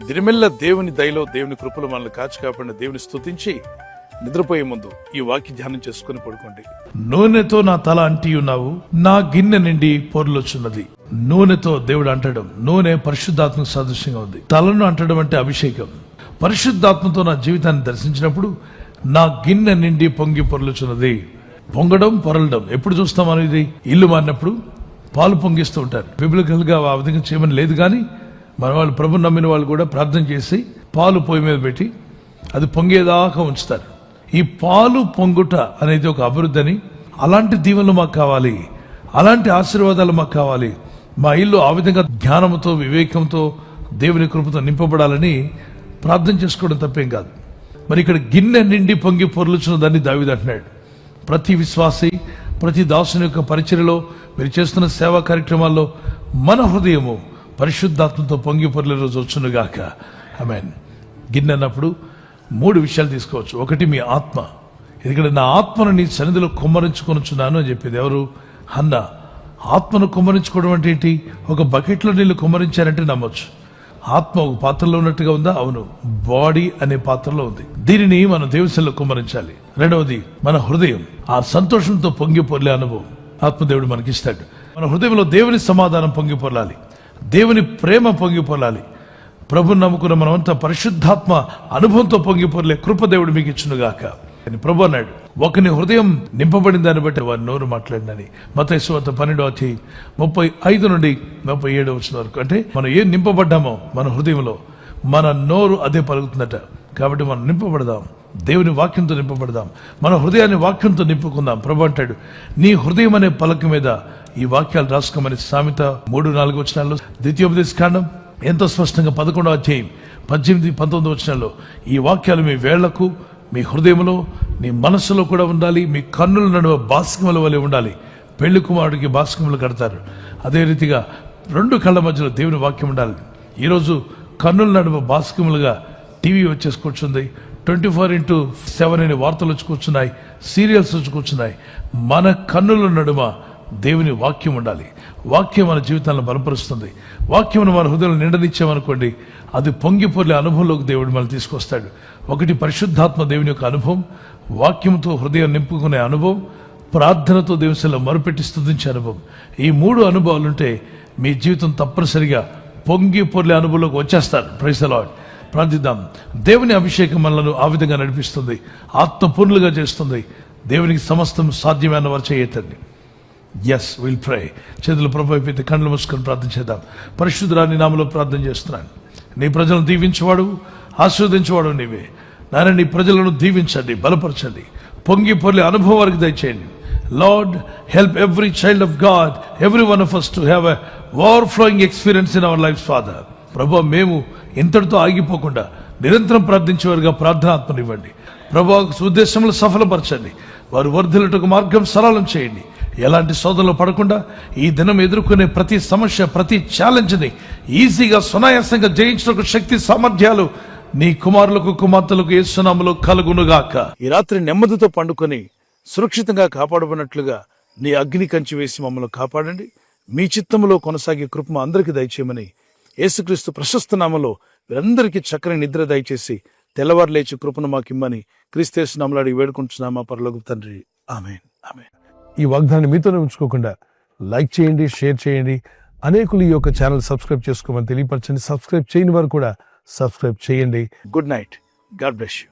దినమెల్ల దేవుని దయలో దేవుని కృపలో మనల్ని కాచి కాపాడిన దేవుని స్తుతించి నిద్రపోయే ముందు ఈ వాక్య ధ్యానం చేసుకుని పడుకోండి. నూనెతో నా తల అంటి ఉన్నావు, నా గిన్నె నిండి పొర్లొచ్చున్నది. నూనెతో దేవుడు అంటడం, నూనె పరిశుద్ధాత్మకు సదృశ్యంగా ఉంది. తలను అంటడం అంటే అభిషేకం. పరిశుద్ధాత్మతో నా జీవితాన్ని దర్శించినప్పుడు నా గిన్నె నిండి పొంగి పొర్లుచున్నది. పొంగడం, పొరలడం ఎప్పుడు చూస్తాం మనం? ఇది ఇల్లు మారినప్పుడు పాలు పొంగిస్తూ ఉంటారు. బిబ్లికల్ గా ఆ విధంగా చేయమని లేదు, కానీ మన వాళ్ళు, ప్రభు నమ్మిన వాళ్ళు కూడా ప్రార్థన చేసి పాలు పొయ్యి మీద పెట్టి అది పొంగేదాకా ఉంచుతారు. ఈ పాలు పొంగుట అనేది ఒక అభివృద్ధి అని, అలాంటి దీవెనలు మాకు కావాలి, అలాంటి ఆశీర్వాదాలు మాకు కావాలి. మా ఇల్లు ఆ విధంగా జ్ఞానంతో, వివేకంతో, దేవుని కృపతో నింపబడాలని ప్రార్థన చేసుకోవడం తప్పేం కాదు. మరి ఇక్కడ గిన్నె నిండి పొంగి పొర్లుచున్నదని దావీదు అంటున్నాడు. ప్రతి విశ్వాసి, ప్రతి దాసుని యొక్క పరిచర్యలో, మీరు చేస్తున్న సేవా కార్యక్రమాల్లో మన హృదయము పరిశుద్ధాత్మతో పొంగి పొర్లే రోజు వచ్చునుగాక. ఆమేన్. గిన్నె అన్నప్పుడు 3 విషయాలు తీసుకోవచ్చు. ఒకటి మీ ఆత్మ. ఎందుకంటే నా ఆత్మను నీ సన్నిధిలో కుమ్మరించుకొనుచున్నాను అని చెప్పింది ఎవరు? హన్నా. ఆత్మను కుమ్మరించుకోవడం అంటే ఏంటి? ఒక బకెట్లో నీళ్లు కుమ్మరించారంటే నమ్మొచ్చు. ఆత్మ ఒక పాత్రలో ఉన్నట్టుగా ఉందా? అవును, బాడీ అనే పాత్రలో ఉంది. దీనిని మనం దేవునిలో కుమ్మరించాలి. రెండవది మన హృదయం. ఆ సంతోషంతో పొంగి పొర్లే అనుభవం ఆత్మదేవుడు మనకిస్తాడు. మన హృదయంలో దేవుని సమాధానం పొంగి పొర్లాలి, దేవుని ప్రేమ పొంగి పొర్లాలి. ప్రభుని నమ్ముకున్న మనమంతా పరిశుద్ధాత్మ అనుభవంతో పొంగి పొర్లే కృప దేవుడు మీకు ఇచ్చునుగాక అని ప్రభు అన్నాడు. ఒకని హృదయం నింపబడిన దాన్ని బట్టి వారి నోరు మాట్లాడిందని మత్తయి సువార్త 12:35 నుండి 37 వరకు. అంటే మనం ఏం నింపబడ్డామో మన హృదయంలో, మన నోరు అదే పలుకుతుందట. కాబట్టి మనం నింపబడదాం, దేవుని వాక్యంతో నింపబడదాం, మన హృదయాన్ని వాక్యంతో నింపుకుందాం. ప్రభు అంటాడు, నీ హృదయం అనే పలక మీద ఈ వాక్యాలు రాసుకోమని సామెత 3-4 వచనాల్లో, ద్వితీయోపదేశకాండం ఎంతో స్పష్టంగా 11-18-19 వచనాల్లో ఈ వాక్యాలు మీ వేళ్లకు, మీ హృదయంలో, నీ మనస్సులో కూడా ఉండాలి. మీ కన్నుల నడుమ బాస్కముల వలె ఉండాలి. పెళ్లి కుమారుడికి బాస్కములు కడతారు, అదే రీతిగా 2 కళ్ళ మధ్యలో దేవుని వాక్యం ఉండాలి. ఈరోజు కన్నుల నడుమ బాస్కములుగా టీవీ వచ్చేసి కూర్చుంది, 24/7 అనే వార్తలు వచ్చి కూర్చున్నాయి, సీరియల్స్ వచ్చి కూర్చున్నాయి. మన కన్నుల నడుమ దేవుని వాక్యం ఉండాలి. వాక్యం మన జీవితాలను బలపరుస్తుంది. వాక్యమును మన హృదయంలో నిండనిచ్చామనుకోండి, అది పొంగి పొర్లే అనుభవంలోకి దేవుడు మనం తీసుకొస్తాడు. ఒకటి పరిశుద్ధాత్మ దేవుని యొక్క అనుభవం, వాక్యంతో హృదయం నింపుకునే అనుభవం, ప్రార్థనతో దేవునిలో మరుపెట్టి స్తుతించే అనుభవం. ఈ 3 అనుభవాలుంటే మీ జీవితం తప్పనిసరిగా పొంగి పొర్లే అనుభవంలోకి వచ్చేస్తారు. Praise the lord. ప్రార్థిద్దాం. దేవుని అభిషేకం మనలను ఆ విధంగా నడిపిస్తుంది, ఆత్మపూర్ణులుగా చేస్తుంది. దేవునికి సమస్తం సాధ్యమైన వారు చేయతండి. Yes, will pray. చేతులు ప్రభు అయిపోతే కళ్ళు మూసుకొని ప్రార్థన చేద్దాం. పరిశుద్ధుడా, నీ నామములో ప్రార్థన చేస్తున్నాను. నీ ప్రజలను దీవించేవాడు, ఆశీర్వదించేవాడు నీవే. నాయన, నీ ప్రజలను దీవించండి, బలపరచండి, పొంగి పొర్లే అనుభవం వారికి దయచేయండి. Lord, help every child of God, every one of us to have a overflowing experience in our life. Father, ప్రభు, మేము ఇంతటితో ఆగిపోకుండా నిరంతరం ప్రార్థించేవారుగా ప్రార్థనాత్మనివ్వండి. ప్రభు, ఉద్దేశంలో సఫలపరచండి. వారు వర్ధిల్లుటకు మార్గం సరళం చేయండి. ఎలాంటి శోధనలో పడకుండా ఈ దినం ఎదుర్కొనే ప్రతి సమస్య, ప్రతి ఛాలెంజ్ని ఈజీగా, సునాయాసంగా జయించడానికి శక్తి సామర్థ్యాలు నీ కుమారులకు, కుమార్తెలకు యేసు నామములో కలుగునుగాక. ఈ రాత్రి నెమ్మదితో పండుకొని సురక్షితంగా కాపాడబడినట్లుగా నీ అగ్ని కంచి వేసి మమ్మల్ని కాపాడండి. మీ చిత్తములో కొనసాగే కృప అందరికీ దయచేయమని యేసుక్రీస్తు ప్రశస్త నామములో వీరందరికీ చక్కని నిద్ర దయచేసి తెల్లవారు లేచి కృపను మాకిమ్మని క్రీస్తు యేసు నామములో అడిగి వేడుకుంటున్నామా పరలోకపు తండ్రి. ఆమేన్, ఆమేన్. ఈ వాగ్దాన్ని మీతోనే ఉంచుకోకుండా లైక్ చేయండి, షేర్ చేయండి. అనేకులు ఈ యొక్క ఛానల్ సబ్స్క్రైబ్ చేసుకోమని తెలియపరచండి. సబ్స్క్రైబ్ చేయని వారు కూడా సబ్స్క్రైబ్ చేయండి. Good night. God bless you.